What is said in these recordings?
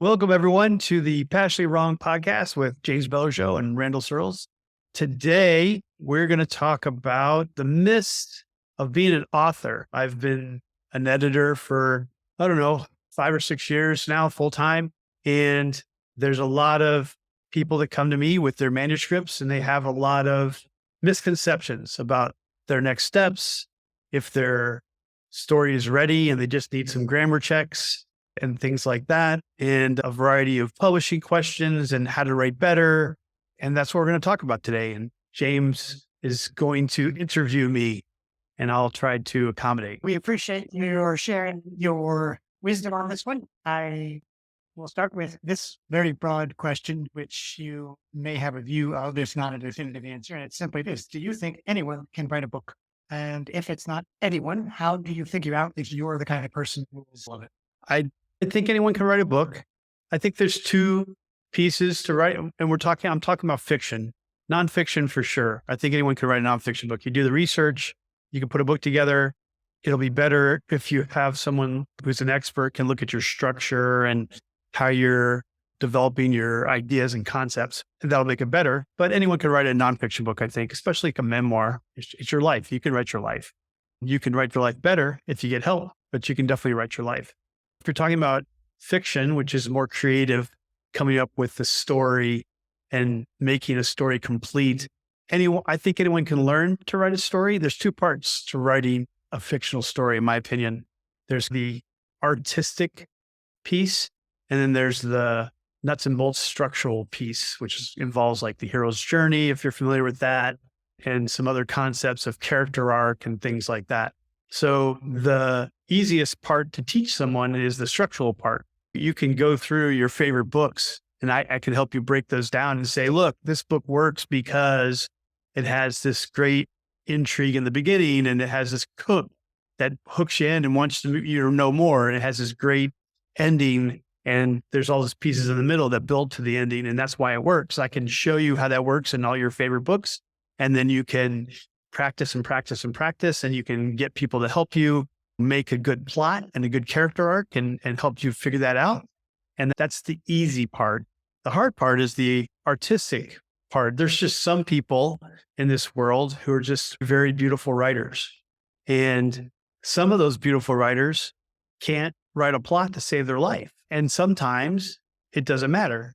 Welcome, everyone, to the Passionately Wrong podcast with James Bellershow and Randall Searles. Today, we're going to talk about the myths of being an author. I've been an editor for, 5 or 6 years now, full time. And there's a lot of people that come to me with their manuscripts, and they have a lot of misconceptions about their next steps, if their story is ready and they just need some grammar checks and things like that, and a variety of publishing questions and how to write better. And that's what we're going to talk about today. And James is going to interview me, and I'll try to accommodate. We appreciate your sharing your wisdom on this one. I will start with this very broad question, which you may have a view of, if not a definitive answer. And it's simply this: do you think anyone can write a book? And if it's not anyone, how do you figure out if you're the kind of person who will love it? I think anyone can write a book. I think there's two pieces to write, and I'm talking about fiction, nonfiction for sure. I think anyone can write a nonfiction book. You do the research, you can put a book together. It'll be better if you have someone who's an expert, can look at your structure and how you're developing your ideas and concepts. And that'll make it better. But anyone can write a nonfiction book, I think, especially like a memoir. It's your life. You can write your life. You can write your life better if you get help, but you can definitely write your life. If you're talking about fiction, which is more creative, coming up with the story and making a story complete, I think anyone can learn to write a story. There's two parts to writing a fictional story, in my opinion. There's the artistic piece, and then there's the nuts and bolts structural piece, which involves like the hero's journey, if you're familiar with that, and some other concepts of character arc and things like that. So the easiest part to teach someone is the structural part. You can go through your favorite books, and I can help you break those down and say, look, this book works because it has this great intrigue in the beginning, and it has this hook that hooks you in and wants to know more. And it has this great ending, and there's all these pieces in the middle that build to the ending. And that's why it works. I can show you how that works in all your favorite books. And then you can practice and practice and practice, and you can get people to help you make a good plot and a good character arc and help you figure that out. And that's the easy part. The hard part is the artistic part. There's just some people in this world who are just very beautiful writers. And some of those beautiful writers can't write a plot to save their life. And sometimes it doesn't matter.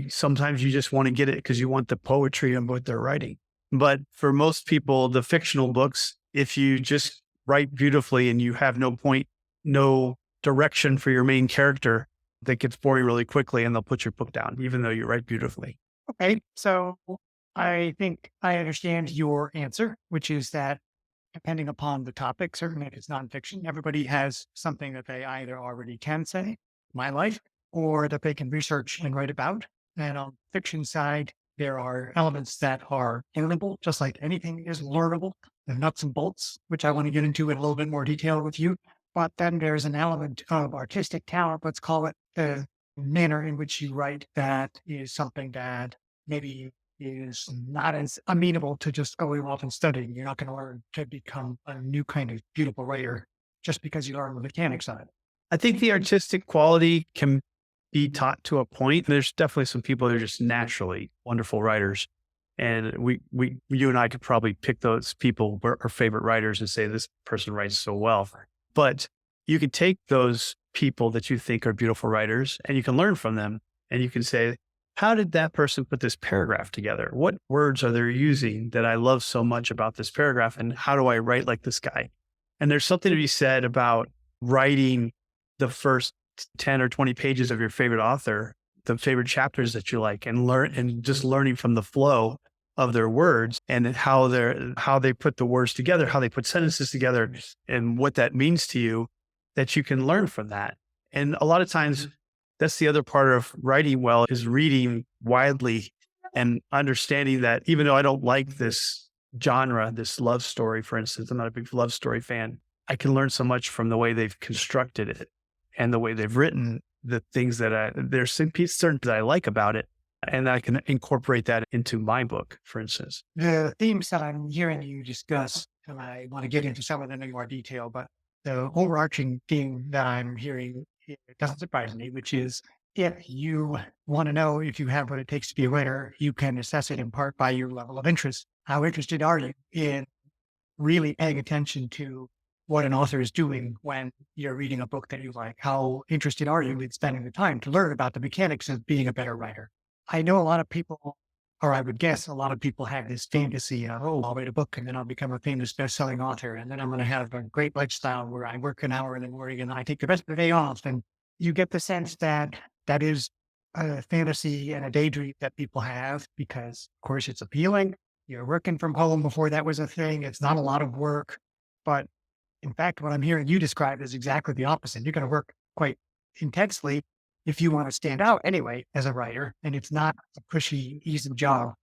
Sometimes you just want to get it because you want the poetry of what they're writing. But for most people, the fictional books, if you just write beautifully and you have no point, no direction for your main character, that gets boring really quickly, and they'll put your book down, even though you write beautifully. Okay, so I think I understand your answer, which is that depending upon the topic, certainly if it's nonfiction, everybody has something that they either already can say, my life, or that they can research and write about. And on the fiction side, there are elements that are learnable, just like anything is learnable, the nuts and bolts, which I want to get into in a little bit more detail with you. But then there's an element of artistic talent, let's call it, the manner in which you write, that is something that maybe is not as amenable to just going off and studying. You're not going to learn to become a new kind of beautiful writer just because you learn the mechanics on it. I think the artistic quality can be taught to a point. There's definitely some people who are just naturally wonderful writers. And you and I could probably pick those people, our favorite writers, and say, this person writes so well. But you can take those people that you think are beautiful writers and you can learn from them. And you can say, how did that person put this paragraph together? What words are they using that I love so much about this paragraph? And how do I write like this guy? And there's something to be said about writing the first 10 or 20 pages of your favorite author, the favorite chapters that you like, and just learning from the flow of their words and how they put the words together, how they put sentences together, and what that means to you, that you can learn from that. And a lot of times that's the other part of writing well, is reading widely and understanding that even though I don't like this genre, this love story, for instance, I'm not a big love story fan, I can learn so much from the way they've constructed it and the way they've written the things that there's certain that I like about it. And I can incorporate that into my book, for instance. The themes that I'm hearing you discuss, and I want to get into some of them in more detail, but the overarching theme that I'm hearing, it doesn't surprise me, which is If you want to know if you have what it takes to be a writer, you can assess it in part by your level of interest. How interested are you in really paying attention to what an author is doing when you're reading a book that you like? How interested are you in spending the time to learn about the mechanics of being a better writer? I know a lot of people, or I would guess a lot of people have this fantasy of, oh, I'll write a book and then I'll become a famous best-selling author. And then I'm going to have a great lifestyle where I work an hour in the morning and I take the rest of the day off. And you get the sense that that is a fantasy and a daydream that people have because, of course, it's appealing. You're working from home before that was a thing. It's not a lot of work. But in fact, what I'm hearing you describe is exactly the opposite. You're going to work quite intensely if you want to stand out anyway as a writer, and it's not a cushy, easy job.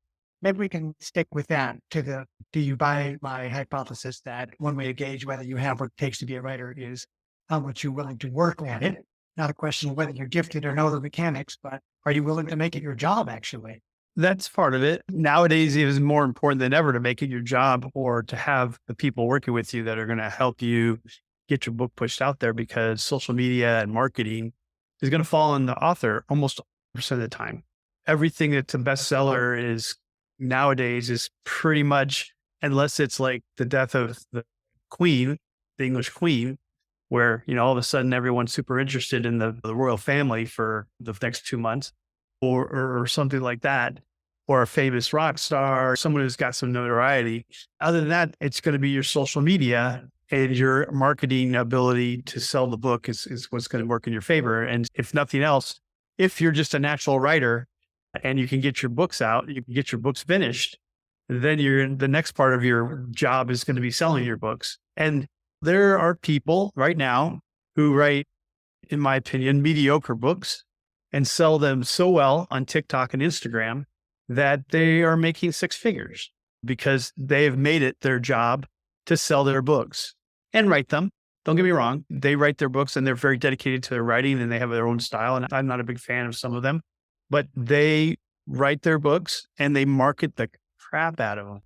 Maybe we can stick with that do you buy my hypothesis that one way to gauge whether you have what it takes to be a writer is how much you're willing to work at it? Not a question of whether you're gifted or know the mechanics, but are you willing to make it your job actually? That's part of it. Nowadays, it is more important than ever to make it your job or to have the people working with you that are going to help you get your book pushed out there because social media and marketing is going to fall on the author almost 100% of the time. Everything that's a bestseller is nowadays is pretty much, unless it's like the death of the queen, the English queen, where, all of a sudden everyone's super interested in the royal family for the next 2 months or something like that, or a famous rock star, someone who's got some notoriety. Other than that, it's going to be your social media and your marketing ability to sell the book is what's going to work in your favor. And if nothing else, if you're just a natural writer and you can get your books out, you can get your books finished, then the next part of your job is going to be selling your books. And there are people right now who write, in my opinion, mediocre books and sell them so well on TikTok and Instagram that they are making six figures because they have made it their job to sell their books and write them. Don't get me wrong. They write their books and they're very dedicated to their writing and they have their own style. And I'm not a big fan of some of them, but they write their books and they market the crap out of them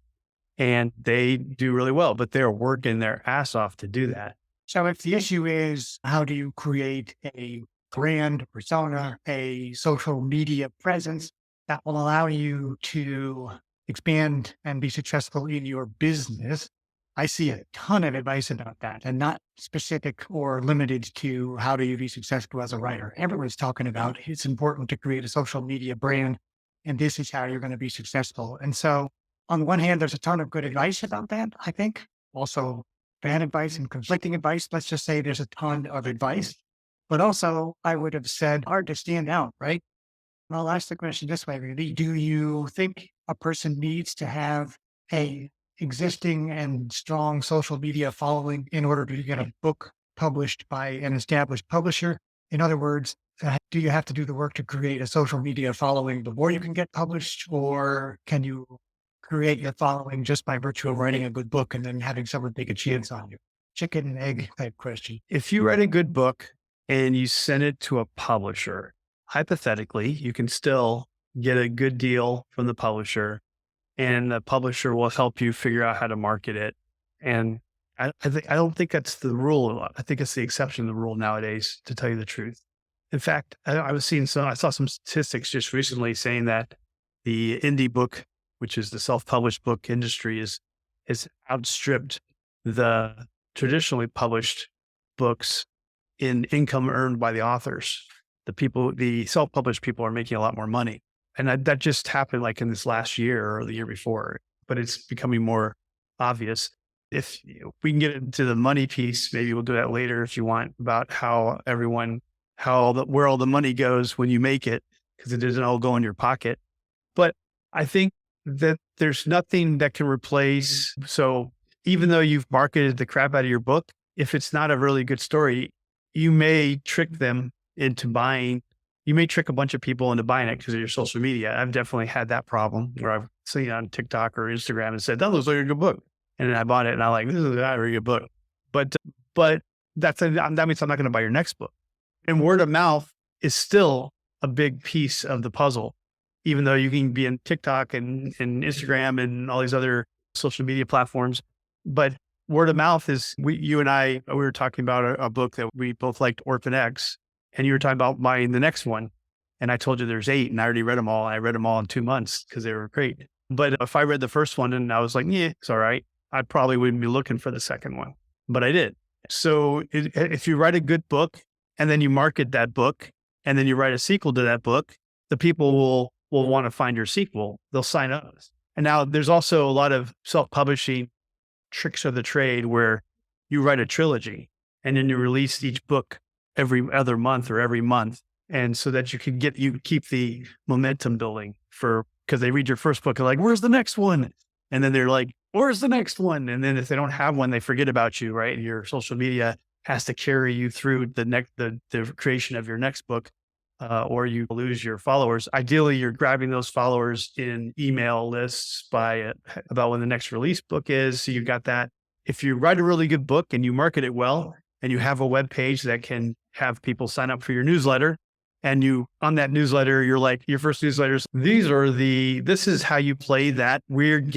and they do really well, but they're working their ass off to do that. So if the issue is how do you create a brand persona, a social media presence that will allow you to expand and be successful in your business, I see a ton of advice about that and not specific or limited to how do you be successful as a writer. Everyone's talking about it's important to create a social media brand and this is how you're going to be successful. And so on the one hand, there's a ton of good advice about that, I think. Also bad advice and conflicting advice. Let's just say there's a ton of advice, but also I would have said hard to stand out, right? And I'll ask the question this way, really. Do you think a person needs to have a existing and strong social media following in order to get a book published by an established publisher? In other words, do you have to do the work to create a social media following before you can get published, or can you create your following just by virtue of writing a good book and then having someone take a chance on you? Chicken and egg type question. If you write a good book and you send it to a publisher, hypothetically, you can still get a good deal from the publisher and the publisher will help you figure out how to market it. And I don't think that's the rule. I think it's the exception to the rule nowadays, to tell you the truth. In fact, I saw some statistics just recently saying that the indie book, which is the self-published book industry, is outstripped the traditionally published books in income earned by the authors. The self-published people are making a lot more money. And that just happened like in this last year or the year before, but it's becoming more obvious. If we can get into the money piece, maybe we'll do that later if you want, about where all the money goes when you make it, because it doesn't all go in your pocket. But I think that there's nothing that can replace. So even though you've marketed the crap out of your book, if it's not a really good story, you may trick them into buying. You may trick a bunch of people into buying it because of your social media. I've definitely had that problem where I've seen it on TikTok or Instagram and said, that looks like a good book. And then I bought it and I'm like, this is a very good book. But that means I'm not going to buy your next book. And word of mouth is still a big piece of the puzzle, even though you can be in TikTok and Instagram and all these other social media platforms. But word of mouth is, you and I, we were talking about a book that we both liked, Orphan X, and you were talking about buying the next one. And I told you there's 8 and I already read them all. I read them all in 2 months because they were great. But if I read the first one and I was like, yeah, it's all right, I probably wouldn't be looking for the second one, but I did. So if you write a good book and then you market that book and then you write a sequel to that book, the people will want to find your sequel. They'll sign up. And now there's also a lot of self-publishing tricks of the trade where you write a trilogy and then you release each book every other month or every month. And so that you keep the momentum building because they read your first book and like, where's the next one? And then they're like, where's the next one? And then if they don't have one, they forget about you, right? Your social media has to carry you through the creation of your next book, or you lose your followers. Ideally, you're grabbing those followers in email lists about when the next release book is. So you've got that. If you write a really good book and you market it well, and you have a web page that can have people sign up for your newsletter, and on that newsletter, you're like, your first newsletters, this is how you play that weird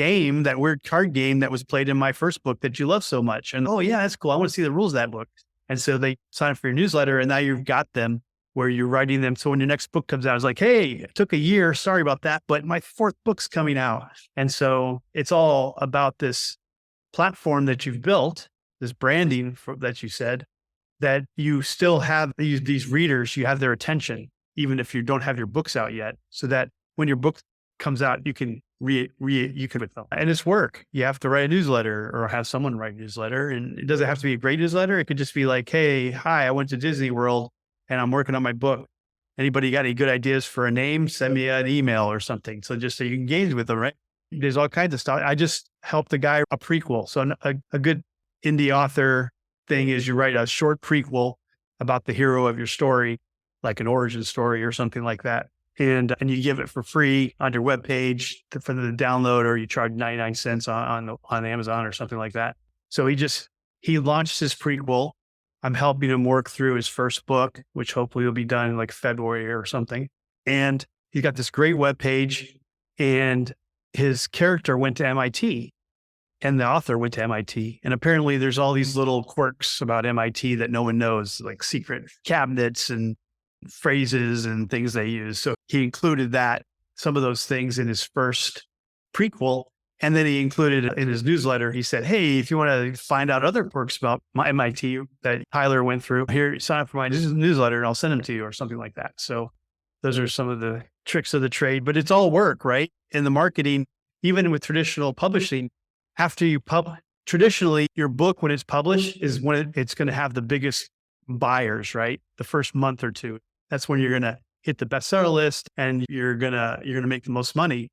card game that was played in my first book that you love so much. And oh yeah, that's cool. I want to see the rules of that book. And so they sign up for your newsletter and now you've got them where you're writing them. So when your next book comes out, it's like, hey, it took a year. Sorry about that. But my 4th book's coming out. And so it's all about this platform that you've built, this branding that you said, that you still have these readers, you have their attention, even if you don't have your books out yet, so that when your book comes out, you can with them. And it's work. You have to write a newsletter or have someone write a newsletter. And it doesn't have to be a great newsletter. It could just be like, hey, hi, I went to Disney World and I'm working on my book. Anybody got any good ideas for a name? Send me an email or something. So just so you can engage with them, right? There's all kinds of stuff. I just helped a guy a prequel. So a good indie author thing is you write a short prequel about the hero of your story, like an origin story or something like that. And you give it for free on your webpage for the download, or you charge 99 cents on Amazon or something like that. So he launched his prequel. I'm helping him work through his first book, which hopefully will be done in like February or something. And he's got this great webpage, and his character went to MIT. And the author went to MIT. And apparently there's all these little quirks about MIT that no one knows, like secret cabinets and phrases and things they use. So he included some of those things in his first prequel. And then he included in his newsletter, he said, hey, if you want to find out other quirks about my MIT that Tyler went through, here, sign up for my newsletter and I'll send them to you, or something like that. So those are some of the tricks of the trade, but it's all work, right? In the marketing, even with traditional publishing, after you traditionally, your book, when it's published, is when it's going to have the biggest buyers, right? The first month or two. That's when you're going to hit the bestseller list and you're going to make the most money.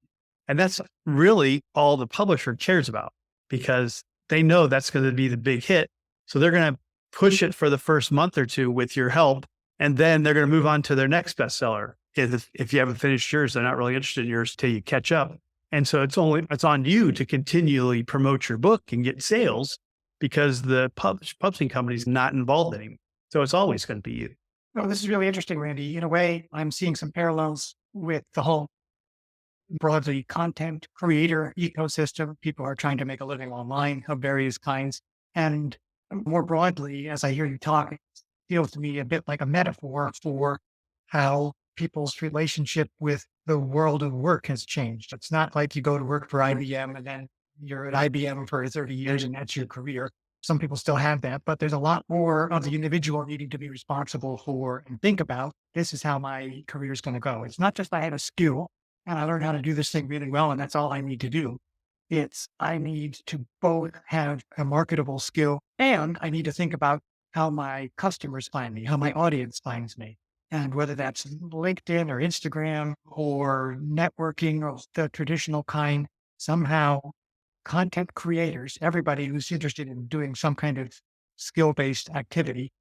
And that's really all the publisher cares about, because they know that's going to be the big hit. So they're going to push it for the first month or two with your help. And then they're going to move on to their next bestseller. If you haven't finished yours, they're not really interested in yours till you catch up. And so it's on you to continually promote your book and get sales, because the publishing company is not involved anymore. So it's always going to be you. Oh, this is really interesting, Randy. In a way, I'm seeing some parallels with the whole broadly content creator ecosystem. People are trying to make a living online of various kinds. And more broadly, as I hear you talk, it feels to me a bit like a metaphor for how people's relationship with the world of work has changed. It's not like you go to work for IBM and then you're at IBM for 30 years and that's your career. Some people still have that, but there's a lot more of the individual needing to be responsible for and think about, this is how my career is going to go. It's not just I have a skill and I learned how to do this thing really well and that's all I need to do. It's I need to both have a marketable skill and I need to think about how my customers find me, how my audience finds me. And whether that's LinkedIn or Instagram or networking or the traditional kind, somehow content creators, everybody who's interested in doing some kind of skill-based activity,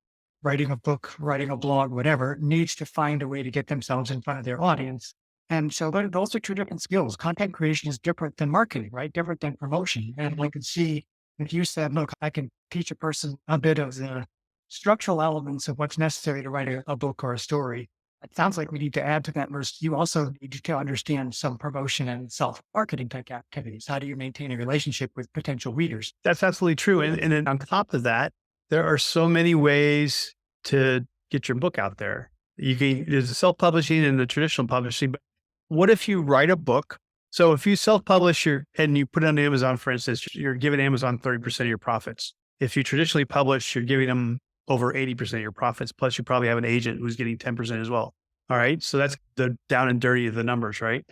writing a book, writing a blog, whatever, needs to find a way to get themselves in front of their audience. And so those are two different skills. Content creation is different than marketing, right? Different than promotion. And I can see if you said, look, I can teach a person a bit of the structural elements of what's necessary to write a book or a story. It sounds like we need to add to that list. You also need to understand some promotion and self-marketing type activities. How do you maintain a relationship with potential readers? That's absolutely true. And then on top of that, there are so many ways to get your book out there. There's a self-publishing and the traditional publishing, but what if you write a book? So if you self-publish and you put it on Amazon, for instance, you're giving Amazon 30% of your profits. If you traditionally publish, you're giving them over 80% of your profits. Plus you probably have an agent who's getting 10% as well. All right. So that's the down and dirty of the numbers, right?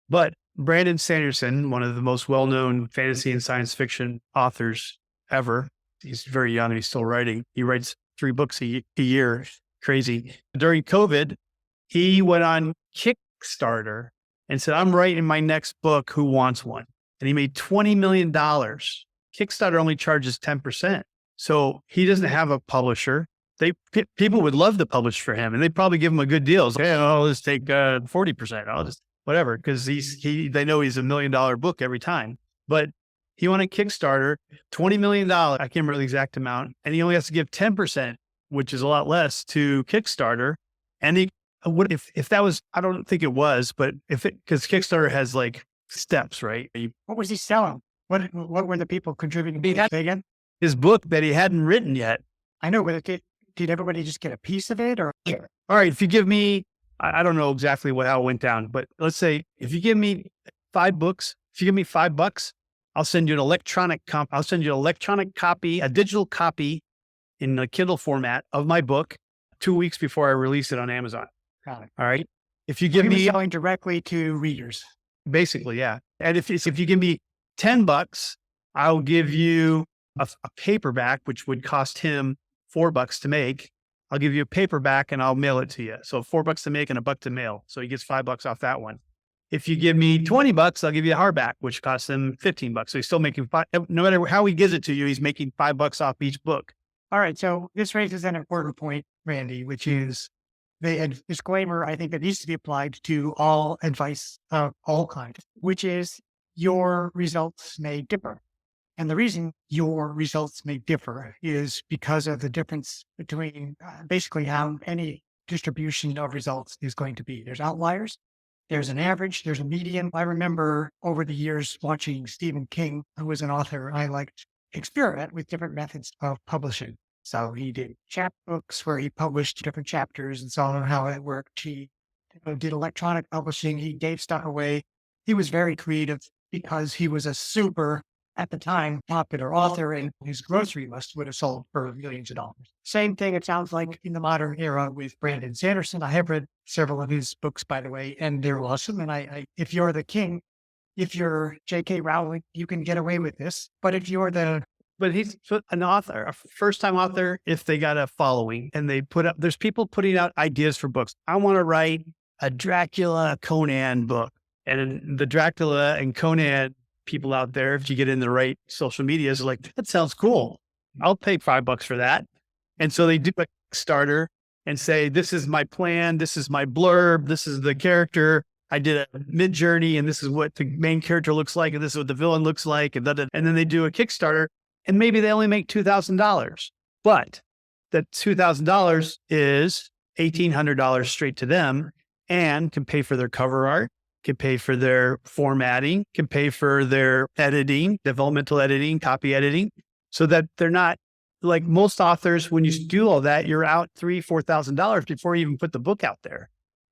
But Brandon Sanderson, one of the most well-known fantasy and science fiction authors ever, he's very young and he's still writing. He writes 3 books a year. Crazy. During COVID, he went on Kickstarter and said, I'm writing my next book. Who wants one? And he made $20 million. Kickstarter only charges 10%. So he doesn't have a publisher. People would love to publish for him and they'd probably give him a good deal. It's like, hey, I'll just take 40%. I'll just whatever, because they know he's $1 million book every time. But he went on Kickstarter, $20 million. I can't remember the exact amount. And he only has to give 10%, which is a lot less, to Kickstarter. And what if that was, I don't think it was, but because Kickstarter has like steps, right? What was he selling? What were the people contributing? Again? His book that he hadn't written yet. I know, but did everybody just get a piece of it? Or all right, if you give me, I don't know exactly how it went down, but let's say if you give me 5 books, if you give me $5, I'll send you an electronic copy, a digital copy in a Kindle format of my book 2 weeks before I release it on Amazon. Got it. All right. If you give me selling directly to readers, basically, yeah. And if you give me $10, I'll give you a paperback, which would cost him $4 to make. I'll give you a paperback and I'll mail it to you. So $4 to make and $1 to mail. So he gets $5 off that one. If you give me $20, I'll give you a hardback, which costs him $15. So he's still making no matter how he gives it to you, he's making $5 off each book. All right. So this raises an important point, Randy, which is the disclaimer, I think, that needs to be applied to all advice of all kinds, which is your results may differ. And the reason your results may differ is because of the difference between basically how any distribution of results is going to be. There's outliers, there's an average, there's a median. I remember over the years watching Stephen King, who was an author I liked, experiment with different methods of publishing. So he did chapbooks where he published different chapters and saw how it worked. He did electronic publishing. He gave stuff away. He was very creative because he was a super, at the time, popular author, and his grocery list would have sold for millions of dollars. Same thing, it sounds like, in the modern era with Brandon Sanderson. I have read several of his books, by the way, and they're awesome. And if you're the king, if you're J.K. Rowling, you can get away with this. But if you're But he's an author, a first-time author, if they got a following and there's people putting out ideas for books. I want to write a Dracula Conan book. And the Dracula and Conan people out there, if you get in the right social medias, are like, that sounds cool. I'll pay $5 for that. And so they do a Kickstarter and say, this is my plan. This is my blurb. This is the character. I did a mid-journey and this is what the main character looks like. And this is what the villain looks like. And then they do a Kickstarter and maybe they only make $2,000, but that $2,000 is $1,800 straight to them and can pay for their cover art, can pay for their formatting, can pay for their editing, developmental editing, copy editing, so that they're not like most authors. When you do all that, you're out $3,000, $4,000 before you even put the book out there.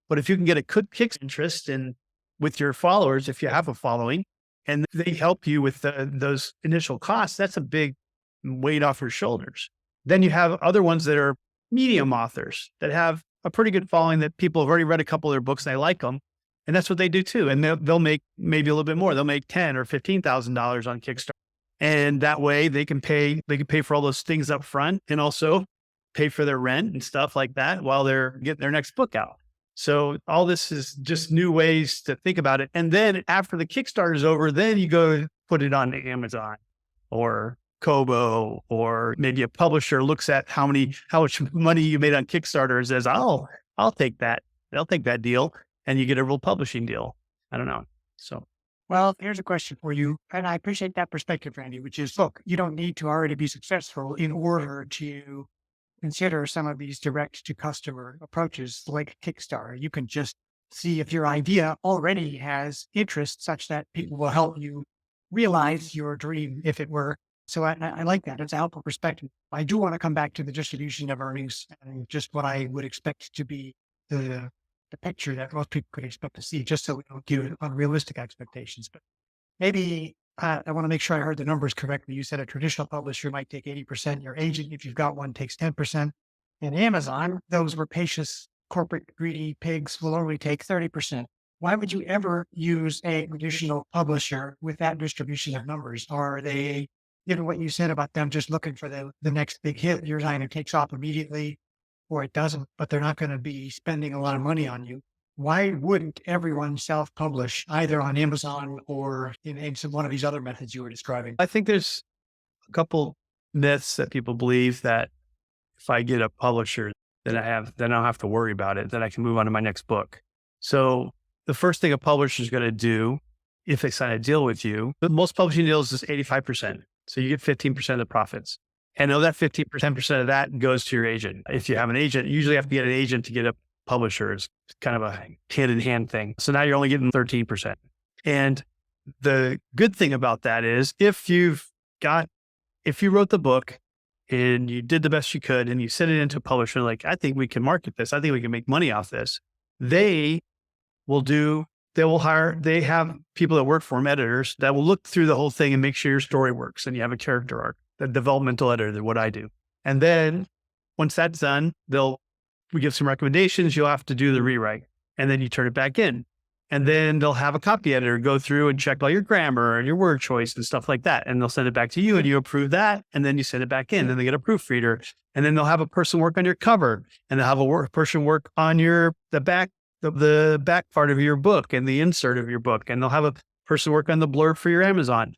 But if you can get a kick interest in with your followers, if you have a following, and they help you with those initial costs, that's a big weight off your shoulders. Then you have other ones that are medium authors that have a pretty good following, that people have already read a couple of their books and they like them. And that's what they do too. And they'll make maybe a little bit more. They'll make $10,000 or $15,000 on Kickstarter. And that way they can pay for all those things up front and also pay for their rent and stuff like that while they're getting their next book out. So all this is just new ways to think about it. And then after the Kickstarter is over, then you go put it on Amazon or Kobo, or maybe a publisher looks at how much money you made on Kickstarter and says, I'll take that. They'll take that deal. And you get a real publishing deal. I don't know. So, well, here's a question for you. And I appreciate that perspective, Randy, which is, look, you don't need to already be successful in order to consider some of these direct to customer approaches like Kickstarter. You can just see if your idea already has interest such that people will help you realize your dream if it were So I like that. It's a helpful perspective. I do want to come back to the distribution of earnings and just what I would expect to be the the picture that most people could expect to see, just so we don't give unrealistic expectations. But maybe I want to make sure I heard the numbers correctly. You said a traditional publisher might take 80%. Your agent, if you've got one, takes 10%. And Amazon, those rapacious corporate greedy pigs will only take 30%. Why would you ever use a traditional publisher with that distribution of numbers? Are they, given what you said about them just looking for the next big hit, yours either takes off immediately or it doesn't, but they're not going to be spending a lot of money on you? Why wouldn't everyone self-publish either on Amazon or in some one of these other methods you were describing? I think there's a couple myths that people believe that if I get a publisher, then I don't have to worry about it, then I can move on to my next book. So the first thing a publisher is going to do if they sign a deal with you, but most publishing deals is 85%. So you get 15% of the profits. And know that 10% of that goes to your agent. If you have an agent, you usually have to get an agent to get a publisher. It's kind of a hand in hand thing. So now you're only getting 13%. And the good thing about that is if you wrote the book and you did the best you could and you sent it into a publisher, like, I think we can market this. I think we can make money off this. They have people that work for them, editors that will look through the whole thing and make sure your story works and you have a character arc, the developmental editor, what I do. And then once that's done, we give some recommendations. You'll have to do the rewrite and then you turn it back in. And then they'll have a copy editor go through and check all your grammar and your word choice and stuff like that. And they'll send it back to you and you approve that. And then you send it back in and they get a proofreader. And then they'll have a person work on your cover and they'll have a person work on the back part of your book and the insert of your book. And they'll have a person work on the blurb for your Amazon.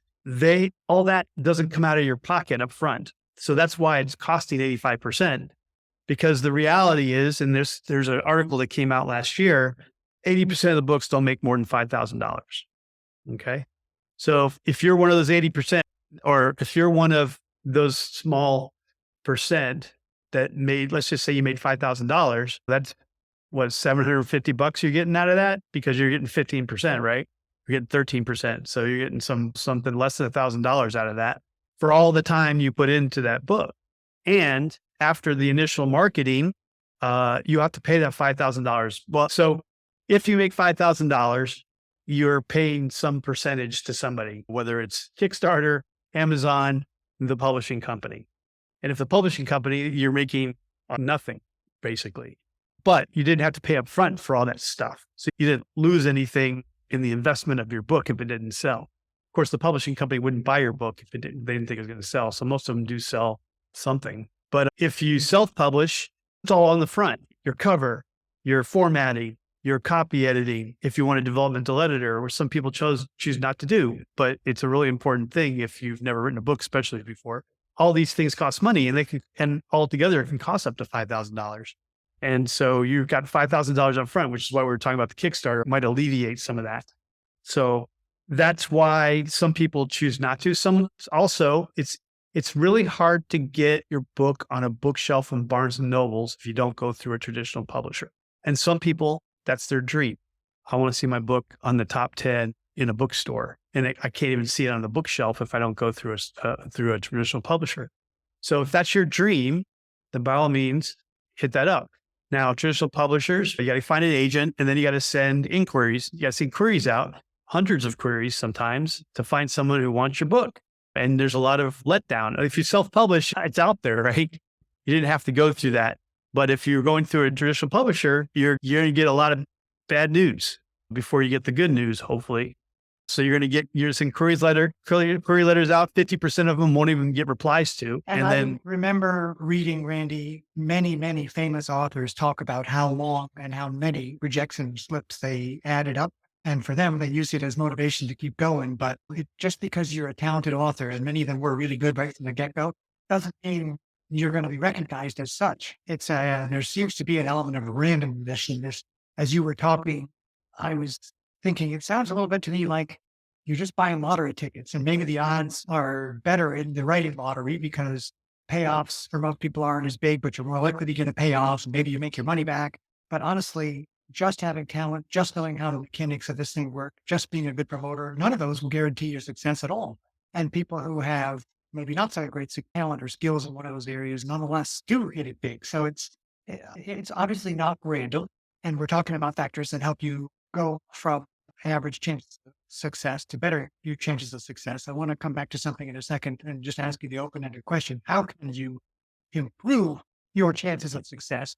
All that doesn't come out of your pocket up front. So that's why it's costing 85%, because the reality is, and there's an article that came out last year, 80% of the books don't make more than $5,000. Okay. So if you're one of those 80%, or if you're one of those small percent that let's just say you made $5,000, that's what, $750 you're getting out of that, because you're getting 15%, right? You're getting 13%. So you're getting something less than $1,000 out of that for all the time you put into that book. And after the initial marketing, you have to pay that $5,000. Well, so if you make $5,000, you're paying some percentage to somebody, whether it's Kickstarter, Amazon, the publishing company. And if the publishing company, you're making nothing, basically. But you didn't have to pay up front for all that stuff. So you didn't lose anything in the investment of your book if it didn't sell. Of course, the publishing company wouldn't buy your book if they didn't think it was going to sell. So most of them do sell something. But if you self-publish, it's all on the front. Your cover, your formatting, your copy editing, if you want a developmental editor, which some people choose not to do, but it's a really important thing if you've never written a book, especially before. All these things cost money, and altogether it can cost up to $5,000. And so you've got $5,000 up front, which is why we were talking about the Kickstarter. It might alleviate some of that. So that's why some people choose not to. Some also, it's really hard to get your book on a bookshelf in Barnes and Nobles if you don't go through a traditional publisher. And some people, that's their dream. I want to see my book on the top 10 in a bookstore, and I can't even see it on the bookshelf if I don't go through a traditional publisher. So if that's your dream, then by all means, hit that up. Now, traditional publishers, you got to find an agent, and then you got to send inquiries. You got to send queries out, hundreds of queries sometimes, to find someone who wants your book. And there's a lot of letdown. If you self-publish, it's out there, right? You didn't have to go through that. But if you're going through a traditional publisher, you're going to get a lot of bad news before you get the good news, hopefully. So you're going to get your query letters out. 50% of them won't even get replies to. And then remember reading, Randy, many, many famous authors talk about how long and how many rejection slips they added up. And for them, they use it as motivation to keep going. But just because you're a talented author, and many of them were really good right from the get-go, doesn't mean you're going to be recognized as such. There seems to be an element of randomness in this. As you were talking, I was thinking, it sounds a little bit to me like you're just buying lottery tickets, and maybe the odds are better in the writing lottery because payoffs for most people aren't as big, but you're more likely to get a payoff, and maybe you make your money back. But honestly, just having talent, just knowing how the mechanics of this thing work, just being a good promoter, none of those will guarantee your success at all. And people who have maybe not so great talent or skills in one of those areas, nonetheless do hit it big. So it's obviously not random. And we're talking about factors that help you go from average chances of success to better your chances of success. I want to come back to something in a second and just ask you the open-ended question. How can you improve your chances of success?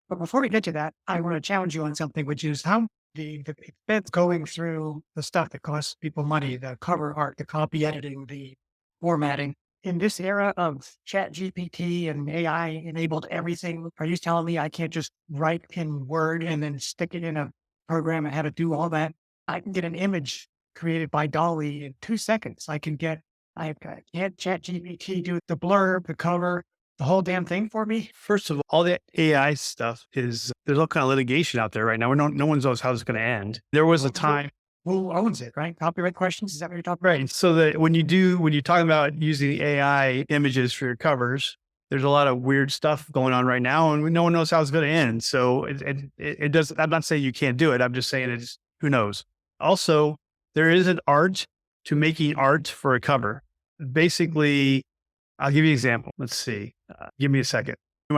But before we get to that, I want to challenge you on something, which is how the expense going through the stuff that costs people money, the cover art, the copy editing, the formatting. In this era of chat GPT and AI enabled everything, are you telling me I can't just write in Word and then stick it in a program and have it do all that? I can get an image created by Dolly in 2 seconds. Can't chat GPT do the blurb, the cover, the whole damn thing for me? First of all the AI stuff is there's all kind of litigation out there right now. No one knows how it's going to end. There was a time. Who owns it, right? Copyright questions? Is that what you're talking about? Right. So that when you're talking about using AI images for your covers, there's a lot of weird stuff going on right now, and no one knows how it's going to end. So it does. I'm not saying you can't do it. I'm just saying it's who knows. Also, there is an art to making art for a cover. Basically, I'll give you an example. Let's see. Give me a second. You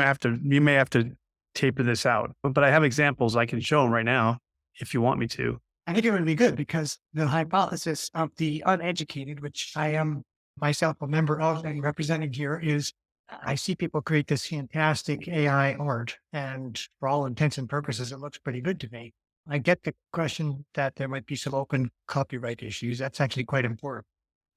may have to taper this out, but I have examples I can show them right now if you want me to. I think it would be good because the hypothesis of the uneducated, which I am myself a member of and representing here, is I see people create this fantastic AI art, and for all intents and purposes, it looks pretty good to me. I get the question that there might be some open copyright issues. That's actually quite important.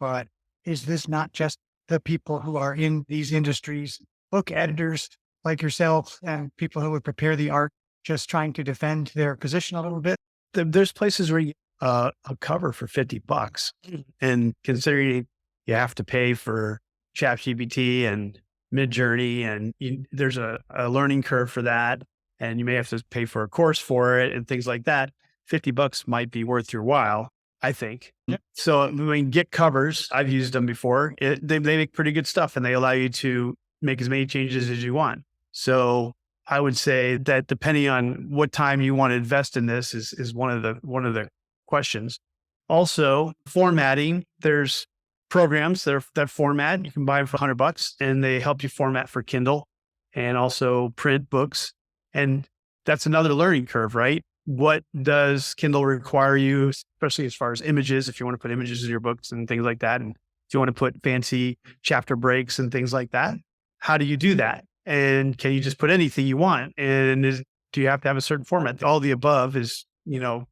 But is this not just the people who are in these industries, book editors like yourself, and people who would prepare the art, just trying to defend their position a little bit? There's places where you a cover for $50, and considering you have to pay for ChatGPT and Midjourney, and there's a learning curve for that, and you may have to pay for a course for it and things like that. $50 might be worth your while, I think. Yep. So I mean, Git covers, I've used them before. They make pretty good stuff, and they allow you to make as many changes as you want. So I would say that depending on what time you want to invest in this is one of the questions. Also, formatting. There's programs that format. You can buy them for $100, and they help you format for Kindle and also print books. And that's another learning curve, right? What does Kindle require you, especially as far as images, if you want to put images in your books and things like that, and if you want to put fancy chapter breaks and things like that, how do you do that? And can you just put anything you want? And do you have to have a certain format? All the above is,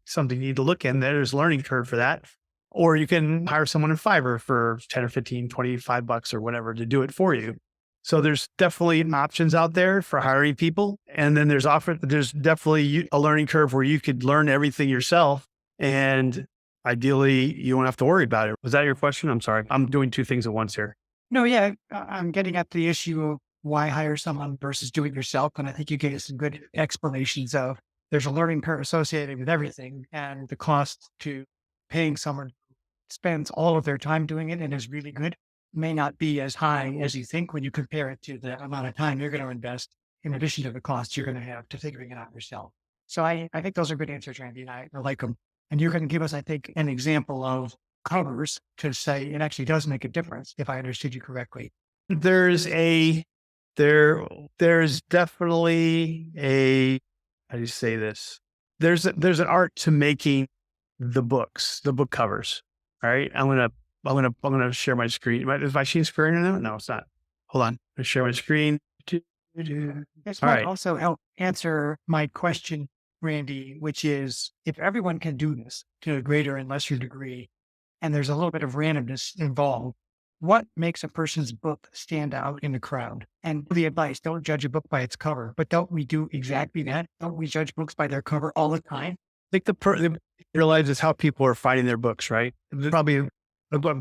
something you need to look in. There's a learning curve for that. Or you can hire someone in Fiverr for 10 or 15, $25 or whatever to do it for you. So there's definitely options out there for hiring people. And then there's definitely a learning curve where you could learn everything yourself. And ideally, you won't have to worry about it. Was that your question? I'm sorry. I'm doing two things at once here. No, yeah. I'm getting at the issue of why hire someone versus do it yourself. And I think you gave some good explanations of there's a learning curve associated with everything, and the cost to paying someone who spends all of their time doing it and is really good may not be as high as you think when you compare it to the amount of time you're going to invest in addition to the costs you're going to have to figuring it out yourself. So I think those are good answers, Randy, and I like them. And you're going to give us, I think, an example of covers to say it actually does make a difference, if I understood you correctly. There's definitely how do you say this? There's an art to making the book covers. All right. I'm gonna share my screen. Is my screen screen now? No, it's not. Hold on. Let's share my screen. This All might right. also help answer my question, Randy, which is if everyone can do this to a greater and lesser degree, and there's a little bit of randomness involved, what makes a person's book stand out in the crowd? And the advice, don't judge a book by its cover, but don't we do exactly that? Don't we judge books by their cover all the time? I think the realize is how people are finding their books, right? Probably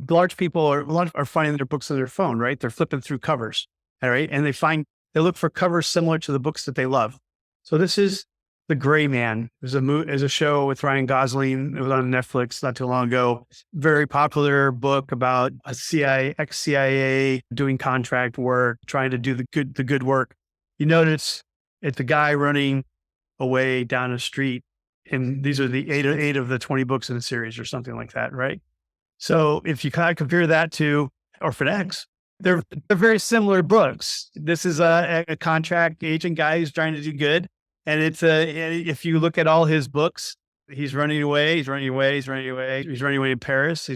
large people are finding their books on their phone, right? They're flipping through covers, all right? And they look for covers similar to the books that they love. So this is The Gray Man. There's a show with Ryan Gosling. It was on Netflix not too long ago. Very popular book about a ex-CIA doing contract work, trying to do the good work. You notice it's a guy running away down a street, and these are the eight of the 20 books in the series or something like that, right? So if you kind of compare that to Orphan X, they're very similar books. This is a contract agent guy who's trying to do good. And if you look at all his books, he's running away, he's running away, he's running away, he's running away in Paris,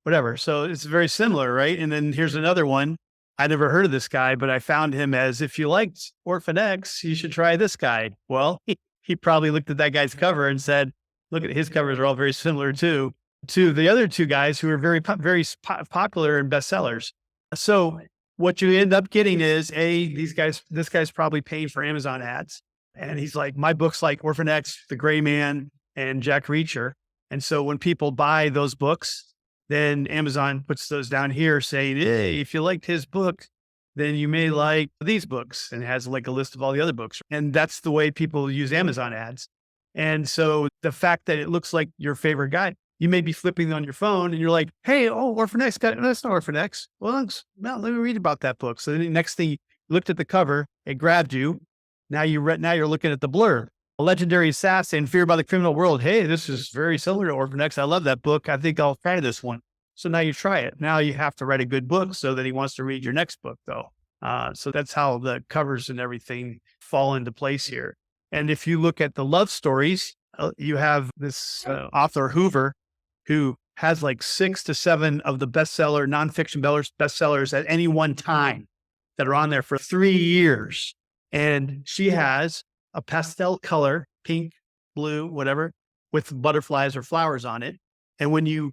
whatever. So it's very similar, right? And then here's another one. I never heard of this guy, but I found him as, if you liked Orphan X, you should try this guy. Well, he probably looked at that guy's cover and said, look at his covers are all very similar to the other two guys who are very popular and bestsellers. So what you end up getting is this guy's probably paying for Amazon ads. And he's like, my book's like Orphan X, The Gray Man, and Jack Reacher. And so when people buy those books, then Amazon puts those down here saying, hey, if you liked his book, then you may like these books, and has like a list of all the other books. And that's the way people use Amazon ads. And so the fact that it looks like your favorite guy, you may be flipping on your phone and you're like, hey, Orphan X, that's not Orphan X. Well, let me read about that book. So the next thing, you looked at the cover, it grabbed you. Now you're looking at the blurb. A legendary assassin, feared by the criminal world. Hey, this is very similar to Orphan X. I love that book. I think I'll try this one. So now you try it. Now you have to write a good book so that he wants to read your next book, though. So that's how the covers and everything fall into place here. And if you look at the love stories, you have this author Hoover, who has like 6 to 7 of the nonfiction bestsellers at any one time that are on there for 3 years. And she has a pastel color, pink, blue, whatever, with butterflies or flowers on it. And when you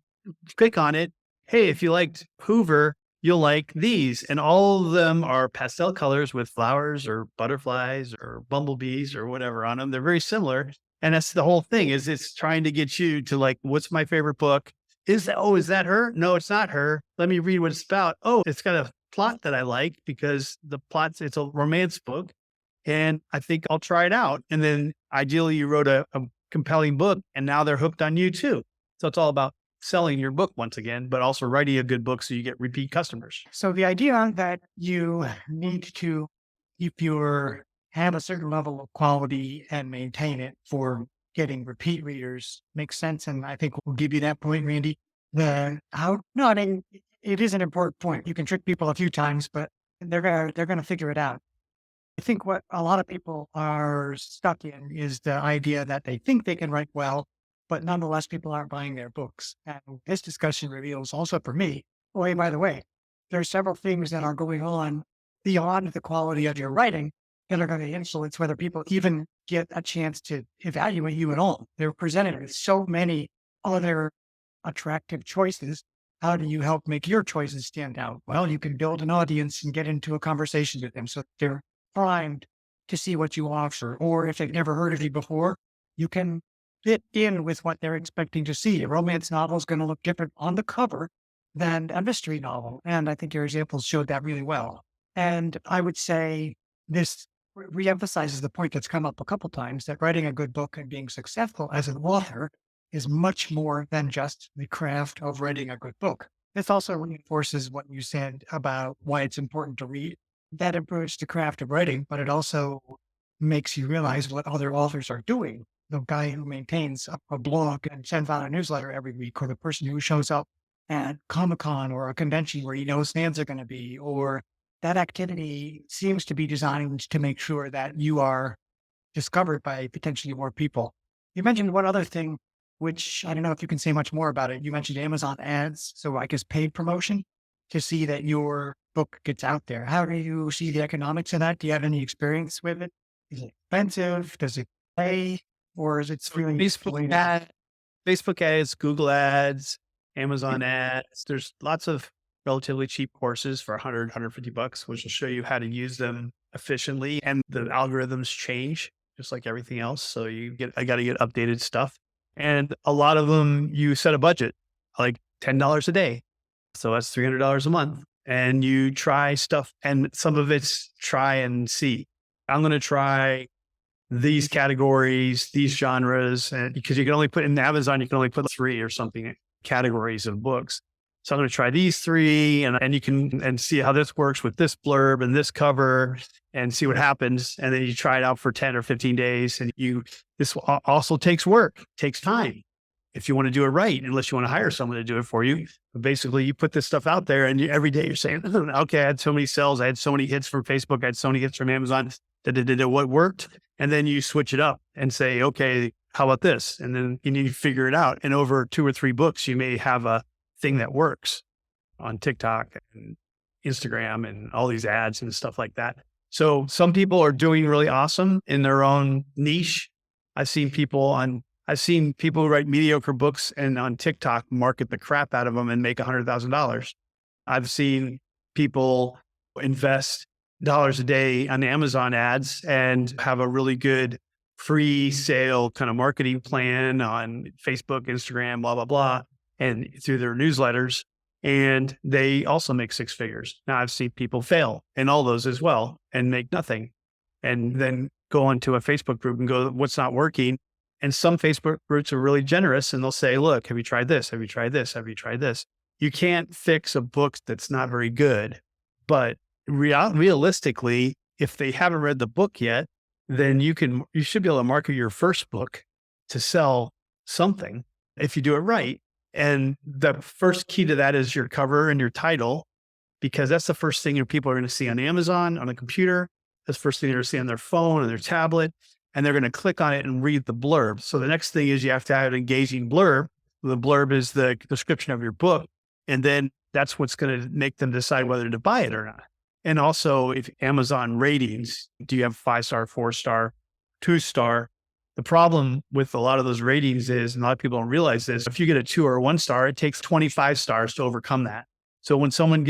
click on it, hey, if you liked Hoover, you'll like these. And all of them are pastel colors with flowers or butterflies or bumblebees or whatever on them. They're very similar. And that's the whole thing, is it's trying to get you to like, what's my favorite book? Is that her? No, it's not her. Let me read what it's about. Oh, it's got a plot that I like, because it's a romance book. And I think I'll try it out. And then ideally you wrote a compelling book, and now they're hooked on you too. So it's all about selling your book once again, but also writing a good book so you get repeat customers. So the idea that you need to have a certain level of quality and maintain it for getting repeat readers makes sense. And I think we'll give you that point, Randy. It is an important point. You can trick people a few times, but they're going to figure it out. I think what a lot of people are stuck in is the idea that they think they can write well, but nonetheless, people aren't buying their books. And this discussion reveals also for me, by the way, there are several things that are going on beyond the quality of your writing that are going to influence whether people even get a chance to evaluate you at all. They're presented with so many other attractive choices. How do you help make your choices stand out? Well, you can build an audience and get into a conversation with them so they're primed to see what you offer. Or if they've never heard of you before, you can fit in with what they're expecting to see. A romance novel is going to look different on the cover than a mystery novel. And I think your examples showed that really well. And I would say this reemphasizes the point that's come up a couple times, that writing a good book and being successful as an author is much more than just the craft of writing a good book. This also reinforces what you said about why it's important to read. That improves the craft of writing, but it also makes you realize what other authors are doing. The guy who maintains a blog and sends out a newsletter every week, or the person who shows up at Comic-Con or a convention where he knows fans are going to be, or that activity seems to be designed to make sure that you are discovered by potentially more people. You mentioned one other thing, which I don't know if you can say much more about it. You mentioned Amazon ads, so I guess paid promotion to see that your book gets out there. How do you see the economics of that? Do you have any experience with it? Is it expensive? Does it pay? Or is it really Facebook ads, Google ads, Amazon ads? There's lots of relatively cheap courses for $100, $150, which will show you how to use them efficiently. And the algorithms change just like everything else. So I got to get updated stuff. And a lot of them, you set a budget, like $10 a day. So that's $300 a month. And you try stuff, and some of it's try and see. I'm going to try these categories, these genres, and because you can only put in Amazon, you can only put 3 or something categories of books. So I'm going to try these 3, and you can see how this works with this blurb and this cover, and see what happens. And then you try it out for 10 or 15 days. And this also takes work, takes time. if you want to do it right, unless you want to hire someone to do it for you. But basically, you put this stuff out there and every day you're saying, okay, I had so many sales. I had so many hits from Facebook. I had so many hits from Amazon. What worked? And then you switch it up and say, okay, how about this? And then you need to figure it out. And over 2 or 3 books, you may have a thing that works on TikTok and Instagram and all these ads and stuff like that. So some people are doing really awesome in their own niche. I've seen people who write mediocre books and on TikTok market the crap out of them and make $100,000. I've seen people invest dollars a day on Amazon ads and have a really good free sale kind of marketing plan on Facebook, Instagram, blah, blah, blah, and through their newsletters. And they also make 6 figures. Now I've seen people fail in all those as well and make nothing. And then go onto a Facebook group and go, what's not working? And some Facebook groups are really generous and they'll say, look, have you tried this? Have you tried this? Have you tried this? You can't fix a book that's not very good. But realistically, if they haven't read the book yet, then you should be able to market your first book to sell something if you do it right. And the first key to that is your cover and your title, because that's the first thing your people are going to see on Amazon, on a computer. That's the first thing they're going to see on their phone and their tablet, and they're going to click on it and read the blurb. So the next thing is you have to have an engaging blurb. The blurb is the description of your book. And then that's what's going to make them decide whether to buy it or not. And also, if Amazon ratings, do you have 5-star, 4-star, 2-star? The problem with a lot of those ratings is, and a lot of people don't realize this, if you get a 2 or a 1-star, it takes 25 stars to overcome that. So when someone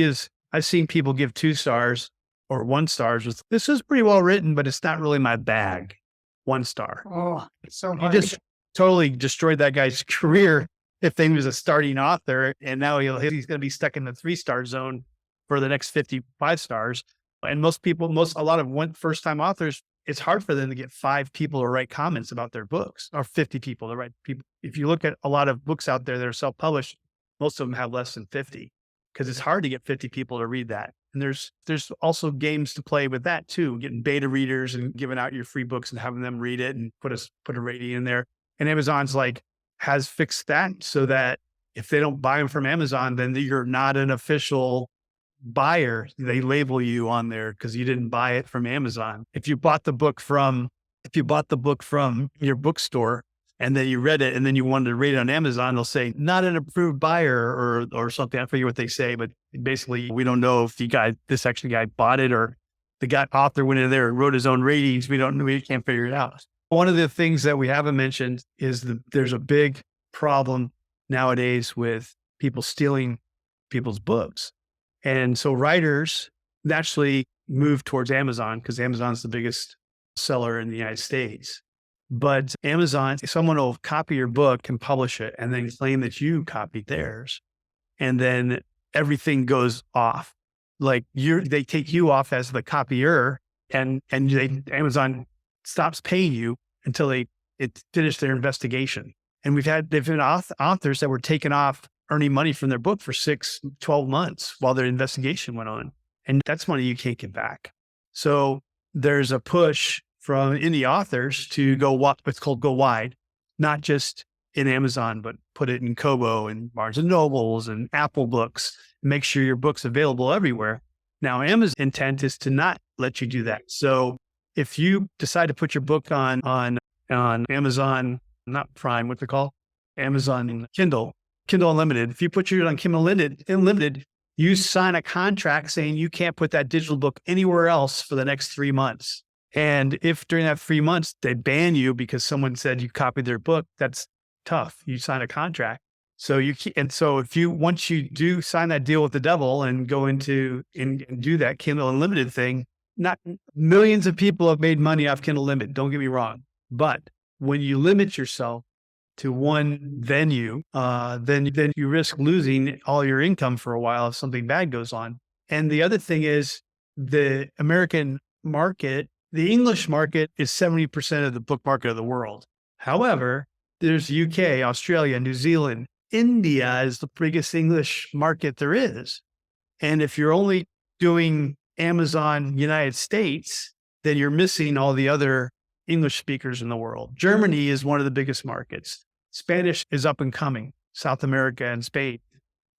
I've seen people give 2 stars or 1 stars with, this is pretty well written, but it's not really my bag. 1 star. Oh, it's so You hard. just totally destroyed that guy's career if he was a starting author. And now he's going to be stuck in the 3-star zone for the next 55 stars. And a lot of first-time authors, it's hard for them to get 5 people to write comments about their books, or 50 people to write people. If you look at a lot of books out there that are self-published, most of them have less than 50, because it's hard to get 50 people to read that. And there's also games to play with that too, getting beta readers and giving out your free books and having them read it and put a rating in there. And Amazon's has fixed that so that if they don't buy them from Amazon, then you're not an official buyer. They label you on there because you didn't buy it from Amazon. If you bought the book from your bookstore and then you read it and then you wanted to rate it on Amazon, they'll say not an approved buyer or something. I forget what they say, but basically we don't know if this guy bought it or the author went in there and wrote his own ratings. We can't figure it out. One of the things that we haven't mentioned is there's a big problem nowadays with people stealing people's books. And so writers naturally move towards Amazon because Amazon's the biggest seller in the United States. But Amazon, someone will copy your book and publish it and then claim that you copied theirs. And then everything goes off. They take you off as the copier and Amazon stops paying you until they finish their investigation. And they've been authors that were taken off earning money from their book for 6, 12 months while their investigation went on. And that's money you can't get back. So there's a push from indie authors to what's called go wide, not just in Amazon, but put it in Kobo and Barnes and Nobles and Apple Books. Make sure your book's available everywhere. Now, Amazon's intent is to not let you do that. So if you decide to put your book on Amazon, not Prime, what's it called? Amazon Kindle Unlimited. If you put yours on Kindle Unlimited, you sign a contract saying you can't put that digital book anywhere else for the next 3 months. And if during that 3 months they ban you because someone said you copied their book, that's tough. You sign a contract. So once you do sign that deal with the devil and go into and do that Kindle Unlimited thing, not millions of people have made money off Kindle Unlimited. Don't get me wrong. But when you limit yourself to one venue, then you risk losing all your income for a while if something bad goes on. And the other thing is the American market, the English market is 70% of the book market of the world. However, there's UK, Australia, New Zealand, India is the biggest English market there is. And if you're only doing Amazon United States, then you're missing all the other English speakers in the world. Germany is one of the biggest markets. Spanish is up and coming, South America and Spain,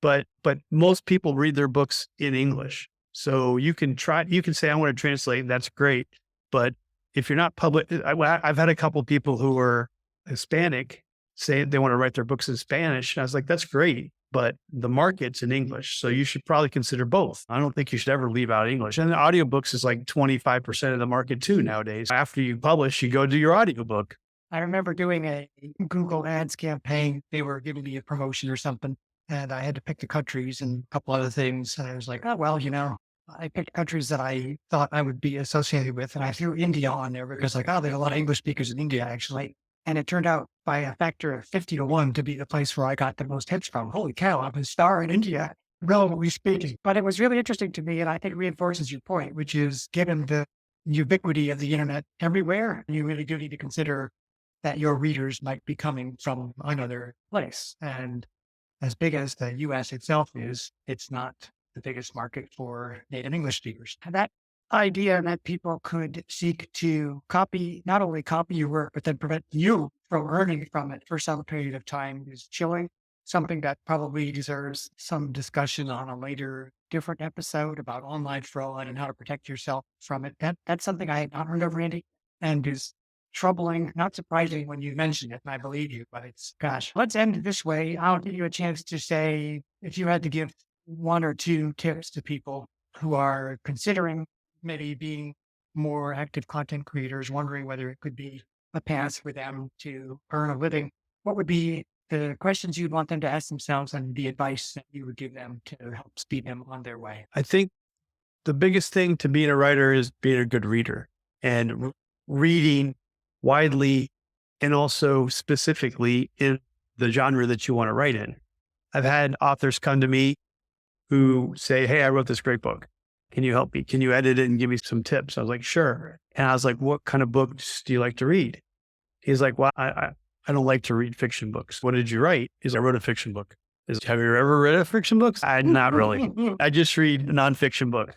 but most people read their books in English. So you can say, I want to translate. That's great. But if you're not I've had a couple of people who are Hispanic say they want to write their books in Spanish. And I was like, that's great, but the market's in English. So you should probably consider both. I don't think you should ever leave out English. And the audiobooks is like 25% of the market too nowadays. After you publish, you go do your audiobook. I remember doing a Google Ads campaign. They were giving me a promotion or something, and I had to pick the countries and a couple other things. And I was like, oh, well, I picked countries that I thought I would be associated with. And I threw India on there because there's a lot of English speakers in India, actually. And it turned out by a factor of 50-1 to be the place where I got the most hits from. Holy cow, I'm a star in India, relatively speaking. But it was really interesting to me, and I think reinforces your point, which is given the ubiquity of the internet everywhere, you really do need to consider that your readers might be coming from another place. And as big as the US itself is, it's not the biggest market for native English speakers. And that idea that people could seek to not only copy your work, but then prevent you from earning from it for some period of time is chilling. Something that probably deserves some discussion on a later different episode about online fraud and how to protect yourself from it. That's something I had not heard of, Randy, and is troubling, not surprising when you mention it, and I believe you, but gosh, let's end it this way. I'll give you a chance to say, if you had to give 1 or 2 tips to people who are considering maybe being more active content creators, wondering whether it could be a path for them to earn a living, what would be the questions you'd want them to ask themselves and the advice that you would give them to help speed them on their way? I think the biggest thing to being a writer is being a good reader and reading widely and also specifically in the genre that you want to write in. I've had authors come to me who say, hey, I wrote this great book. Can you help me? Can you edit it and give me some tips? I was like, sure. And I was like, what kind of books do you like to read? He's like, well, I don't like to read fiction books. What did you write? I wrote a fiction book. Have you ever read a fiction book? Not really. I just read a nonfiction book.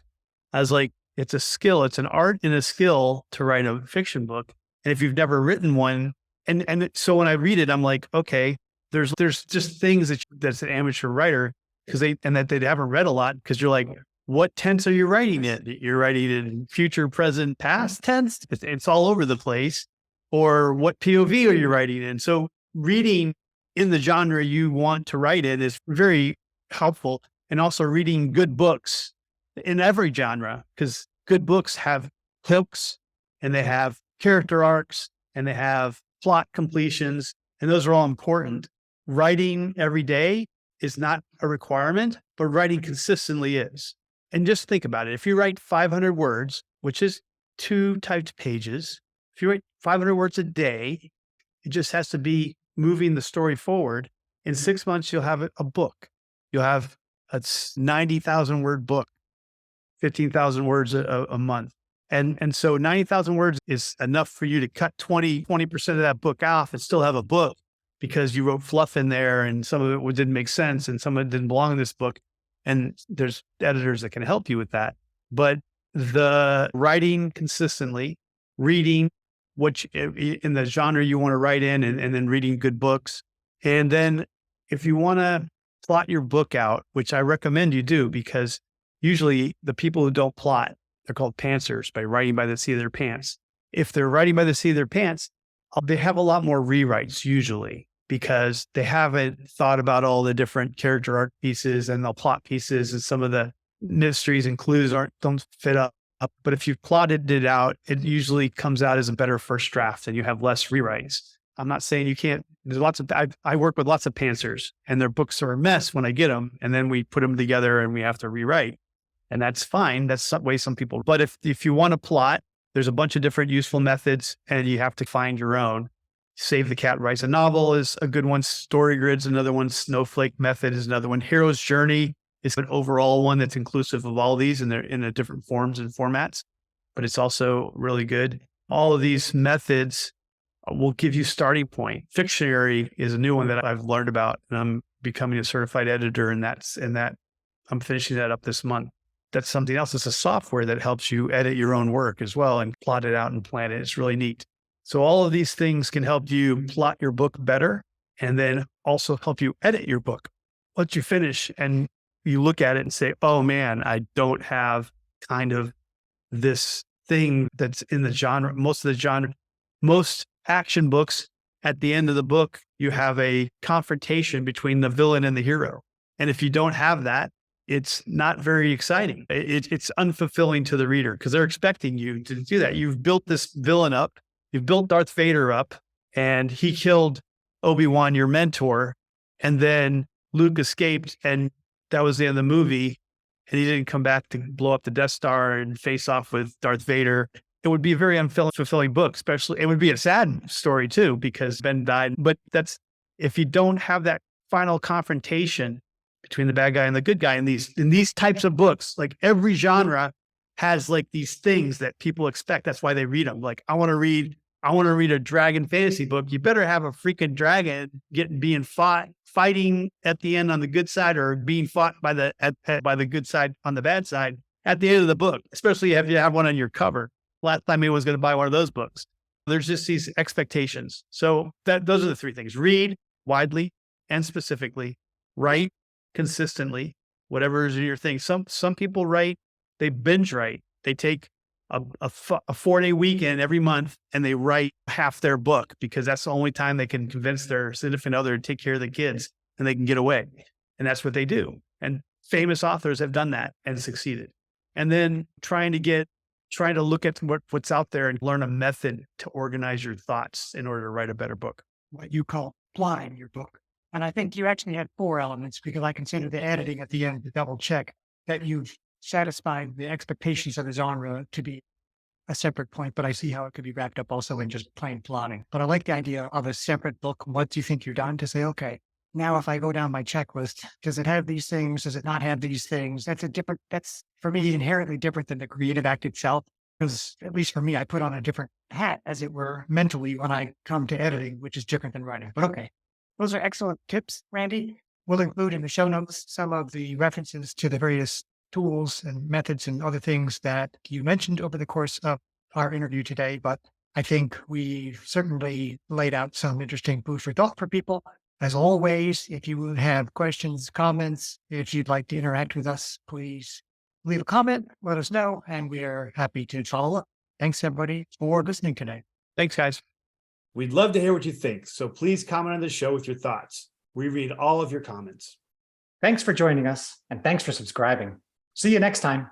I was like, it's a skill. It's an art and a skill to write a fiction book. And if you've never written one, so when I read it, I'm like, okay, there's just things that's an amateur writer that they haven't read a lot, because you're like, what tense are you writing in? You're writing in future, present, past tense. It's all over the place. Or what POV are you writing in? So reading in the genre you want to write in is very helpful. And also reading good books in every genre, because good books have hooks and they have character arcs and they have plot completions, and those are all important. Writing every day is not a requirement, but writing consistently is. And just think about it. If you write 500 words, which is 2 typed pages, if you write 500 words a day, it just has to be moving the story forward. In 6 months, you'll have a book. You'll have a 90,000 word book, 15,000 words a month. And so 90,000 words is enough for you to cut 20% of that book off and still have a book, because you wrote fluff in there and some of it didn't make sense and some of it didn't belong in this book. And there's editors that can help you with that. But the writing consistently, reading in the genre you want to write in, and then reading good books. And then if you want to plot your book out, which I recommend you do, because usually the people who don't plot, they're called pantsers, by writing by the seat of their pants. If they're writing by the seat of their pants, they have a lot more rewrites usually, because they haven't thought about all the different character arc pieces and the plot pieces, and some of the mysteries and clues don't fit up. But if you've plotted it out, it usually comes out as a better first draft and you have less rewrites. I'm not saying you can't. I work with lots of pantsers, and their books are a mess when I get them, and then we put them together and we have to rewrite. And that's fine. That's the way some people, but if you want to plot, there's a bunch of different useful methods and you have to find your own. Save the Cat Writes a Novel is a good one. Story Grid's another one. Snowflake Method is another one. Hero's Journey is an overall one that's inclusive of all these, and they're in a different forms and formats, but it's also really good. All of these methods will give you starting point. Fictionary is a new one that I've learned about, and I'm becoming a certified editor in that I'm finishing that up this month. That's something else. It's a software that helps you edit your own work as well and plot it out and plan it. It's really neat. So all of these things can help you plot your book better and then also help you edit your book. Once you finish and you look at it and say, oh man, I don't have kind of this thing that's in the genre. Most action books, at the end of the book, you have a confrontation between the villain and the hero. And if you don't have that, it's not very exciting. It's unfulfilling to the reader because they're expecting you to do that. You've built this villain up, you've built Darth Vader up, and he killed Obi-Wan, your mentor. And then Luke escaped, and that was the end of the movie. And he didn't come back to blow up the Death Star and face off with Darth Vader. It would be a very unfulfilling book, especially. It would be a sad story too, because Ben died. But that's, if you don't have that final confrontation between the bad guy and the good guy in these types of books, like every genre has like these things that people expect. That's why they read them. Like, I want to read a dragon fantasy book. You better have a freaking dragon being fighting at the end on the good side, or being fought by the good side on the bad side at the end of the book, especially if you have one on your cover. Last time I was going to buy one of those books. There's just these expectations. So those are the three things: read widely and specifically, write consistently, whatever is your thing. Some people write, they binge write. They take a 4-day weekend every month and they write half their book because that's the only time they can convince their significant other to take care of the kids and they can get away. And that's what they do. And famous authors have done that and succeeded. And then trying to look at what's out there and learn a method to organize your thoughts in order to write a better book. What you call plotting your book. And I think you actually had 4 elements, because I consider the editing at the end to double check that you've satisfied the expectations of the genre to be a separate point, but I see how it could be wrapped up also in just plain plotting. But I like the idea of a separate book. Once you think you're done, to say, okay, now if I go down my checklist, does it have these things? Does it not have these things? That's for me inherently different than the creative act itself. Because at least for me, I put on a different hat, as it were, mentally when I come to editing, which is different than writing. But okay, those are excellent tips, Randy. We'll include in the show notes some of the references to the various tools and methods and other things that you mentioned over the course of our interview today. But I think we certainly laid out some interesting food for thought for people. As always, if you have questions, comments, if you'd like to interact with us, please leave a comment, let us know, and we are happy to follow up. Thanks, everybody, for listening today. Thanks, guys. We'd love to hear what you think, so please comment on the show with your thoughts. We read all of your comments. Thanks for joining us, and thanks for subscribing. See you next time.